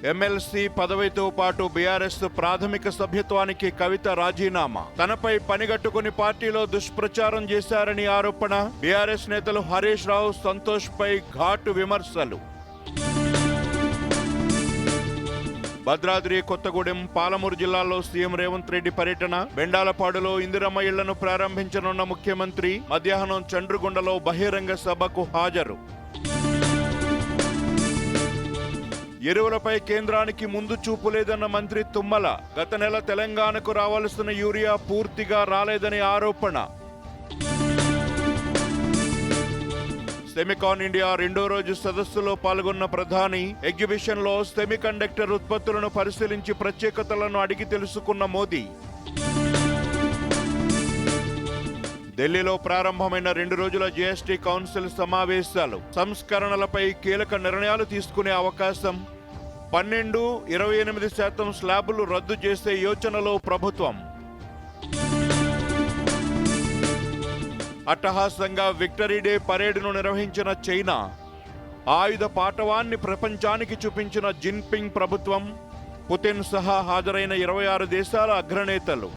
MLC పదవితో పాటు BRS ప్రాథమిక సభ్యత్వానికి కవిత రాజీనామా. తనపై పనిగట్టుకుని పార్టీలో దుష్ప్రచారం చేశారని ఆరోపణ. బీఆర్ఎస్ నేతలు హరీష్ రావు, సంతోష్ పై ఘాటు విమర్శలు. భద్రాద్రి, కొత్తగూడెం, పాలమూరు జిల్లాల్లో సీఎం రేవంత్ రెడ్డి పర్యటన. బెండాలపాడులో ఇందిరమ్మ ఇళ్లను ప్రారంభించనున్న ముఖ్యమంత్రి. మధ్యాహ్నం చండ్రుగుండలో బహిరంగ సభకు హాజరు. ఎరువులపై కేంద్రానికి ముందు చూపు లేదన్న మంత్రి తుమ్మల. గత నెల తెలంగాణకు రావాల్సిన యూరియా పూర్తిగా రాలేదని ఆరోపణ. సెమికాన్ ఇండియా రెండో రోజు సదస్సులో పాల్గొన్న ప్రధాని. ఎగ్జిబిషన్ లో సెమీకండక్టర్ ఉత్పత్తులను పరిశీలించి ప్రత్యేకతలను అడిగి తెలుసుకున్న మోదీ. ఢిల్లీలో ప్రారంభమైన 2 రోజుల జీఎస్టీ కౌన్సిల్ సమావేశాలు. సంస్కరణలపై కీలక నిర్ణయాలు తీసుకునే అవకాశం. 12-28% స్లాబులు రద్దు చేసే యోచనలో ప్రభుత్వం. అట్టహాసంగా విక్టరీ డే పరేడ్ను నిర్వహించిన చైనా. ఆయుధ పాటవాన్ని ప్రపంచానికి చూపించిన జిన్పింగ్ ప్రభుత్వం. పుతిన్ సహా హాజరైన 26 దేశాల అగ్రనేతలు.